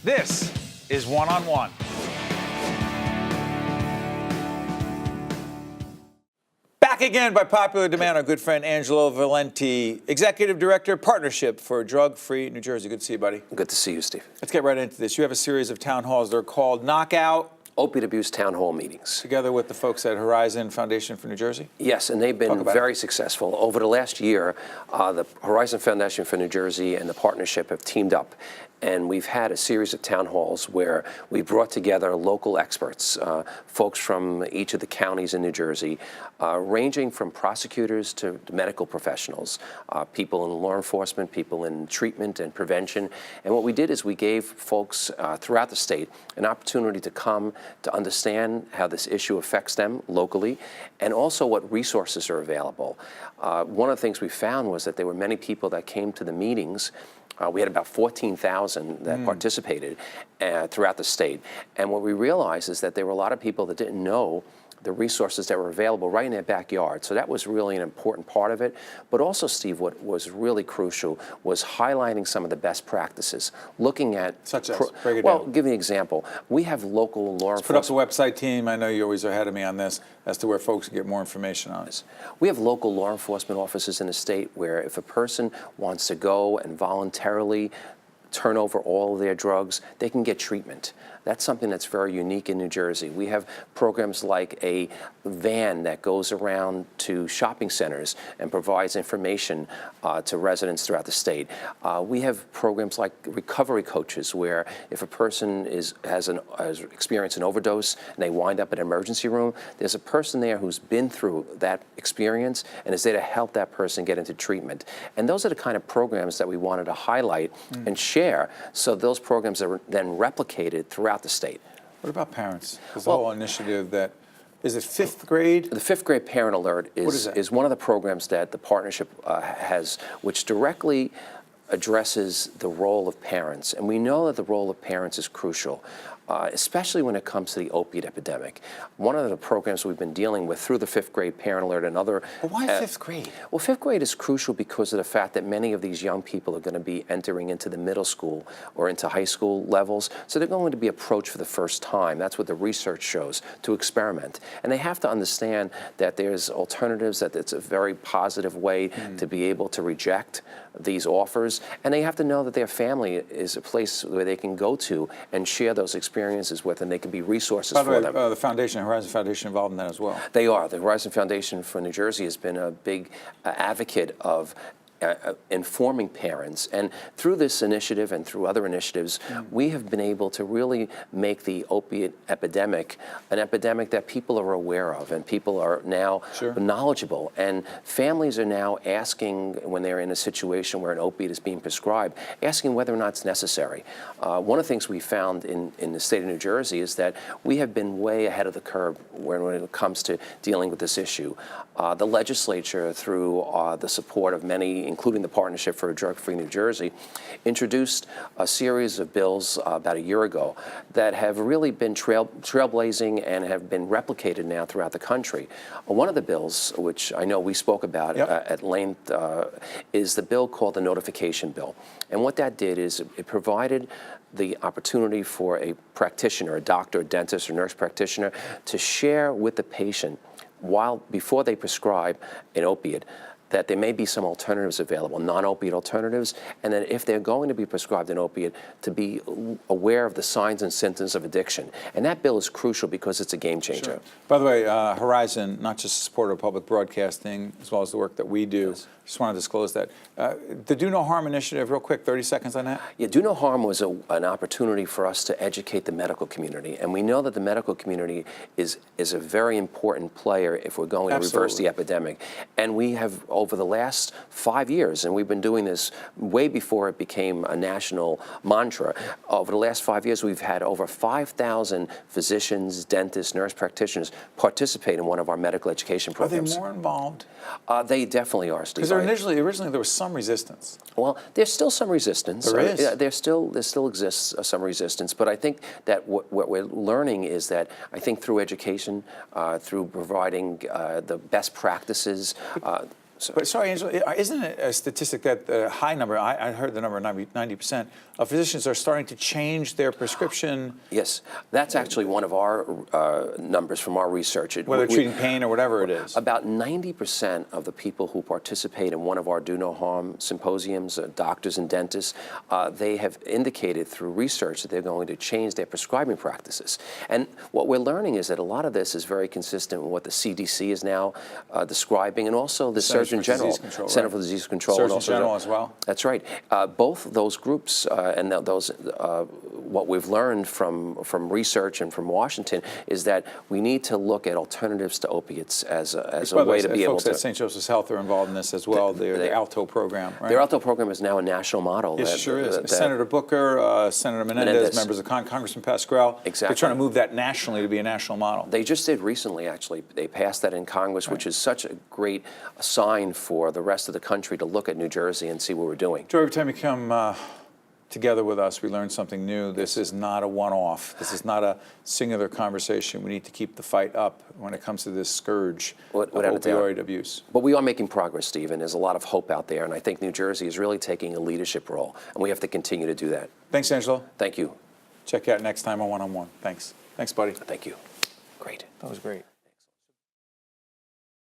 This is One on One. Back again by popular demand, our good friend Angelo Valente, Executive Director, Partnership for Drug-Free New Jersey. Good to see you, buddy. Good to see you, Steve. Let's get right into this. You have a series of town halls. They're called Knockout. Opiate abuse town hall meetings. Together with the folks at Horizon Foundation for New Jersey? Yes, and they've been very successful. Over the last year, the Horizon Foundation for New Jersey and the partnership have teamed up, and we've had a series of town halls where we brought together local experts, folks from each of the counties in New Jersey, ranging from prosecutors to medical professionals, people in law enforcement, people in treatment and prevention. And what we did is we gave folks throughout the state an opportunity to come to understand how this issue affects them locally, and also what resources are available. One of the things we found was that there were many people that came to the meetings. We had about 14,000 that participated throughout the state. And what we realized is that there were a lot of people that didn't know the resources that were available right in their backyard. So that was really an important part of it. But also, Steve, what was really crucial was highlighting some of the best practices, looking at— Such as? Break it well, down. give you an example. We have local law enforcement— Put up the website, team. I know you always are ahead of me on this, as to where folks can get more information on it. We have local law enforcement offices in the state where if a person wants to go and voluntarily turn over all of their drugs, they can get treatment. That's something that's very unique in New Jersey. We have programs like a van that goes around to shopping centers and provides information to residents throughout the state. We have programs like recovery coaches, where if a person has experienced an overdose and they wind up in an emergency room, there's a person there who's been through that experience and is there to help that person get into treatment. And those are the kind of programs that we wanted to highlight and share, so those programs are then replicated throughout the state. What about parents? There's a whole initiative that, is it fifth grade? The fifth grade parent alert is one of the programs that the partnership has, which directly addresses the role of parents. And we know that the role of parents is crucial, especially when it comes to the opiate epidemic. One of the programs we've been dealing with through the fifth grade parent alert and other— Well, why fifth grade? Well, fifth grade is crucial because of the fact that many of these young people are going to be entering into the middle school or into high school levels, so they're going to be approached for the first time. That's what the research shows, to experiment. And they have to understand that there's alternatives, that it's a very positive way to be able to reject these offers, and they have to know that their family is a place where they can go to and share those experiences with, and they can be resources for them. The foundation, Horizon Foundation, involved in that as well. They are. The Horizon Foundation for New Jersey has been a big advocate of informing parents, and through this initiative and through other initiatives, we have been able to really make the opiate epidemic an epidemic that people are aware of, and people are now knowledgeable, and families are now asking, when they're in a situation where an opiate is being prescribed, asking whether or not it's necessary. One of the things we found in the state of New Jersey is that we have been way ahead of the curve when it comes to dealing with this issue. The legislature, through the support of many, including the Partnership for Drug-Free New Jersey, introduced a series of bills about a year ago that have really been trailblazing and have been replicated now throughout the country. One of the bills, which I know we spoke about at length, is the bill called the Notification Bill. And what that did is it provided the opportunity for a practitioner, a doctor, a dentist, or nurse practitioner, to share with the patient before they prescribe an opiate, that there may be some alternatives available, non-opiate alternatives, and that if they're going to be prescribed an opiate, to be aware of the signs and symptoms of addiction. And that bill is crucial because it's a game changer. By the way, Horizon, not just a supporter of public broadcasting, as well as the work that we do. Just want to disclose that. The Do No Harm initiative, real quick, 30 seconds on that. Yeah, Do No Harm was an opportunity for us to educate the medical community. And we know that the medical community is a very important player if we're going to reverse the epidemic. And we have, over the last 5 years, and we've been doing this way before it became a national mantra, over the last 5 years, we've had over 5,000 physicians, dentists, nurse practitioners participate in one of our medical education programs. Are they more involved? They definitely are, Steve. Because originally there was some resistance. Well, there's still some resistance. There is. There still exists some resistance. But I think that what we're learning is that I think through education, through providing the best practices. But sorry, Angelo, isn't it a statistic that the high number, I heard the number 90% of physicians are starting to change their prescription? Yes, that's actually one of our numbers from our research. Whether treating pain or whatever it is. About 90% of the people who participate in one of our Do No Harm symposiums, doctors and dentists, they have indicated through research that they're going to change their prescribing practices. And what we're learning is that a lot of this is very consistent with what the CDC is now describing, and also the Surgeon General, Center for Disease Control. Surgeon General as well. That's right. Both of those groups and those, what we've learned from research and from Washington is that we need to look at alternatives to opiates as a way to be able to. Folks at St. Joseph's Health are involved in this as well. The ALTO program, right? Their ALTO program is now a national model. Yes, it sure is. Senator Booker, Senator Menendez, members of Congressman Pascrell. Exactly. They're trying to move that nationally to be a national model. They just did recently, actually. They passed that in Congress, which is such a great sign for the rest of the country to look at New Jersey and see what we're doing. Joe, every time you come together with us, we learn something new. This is not a one-off. This is not a singular conversation. We need to keep the fight up when it comes to this scourge of opioid abuse. But we are making progress, Steve, and there's a lot of hope out there, and I think New Jersey is really taking a leadership role, and we have to continue to do that. Thanks, Angelo. Thank you. Check you out next time on One-on-One. Thanks. Thanks, buddy. Thank you. Great. That was great.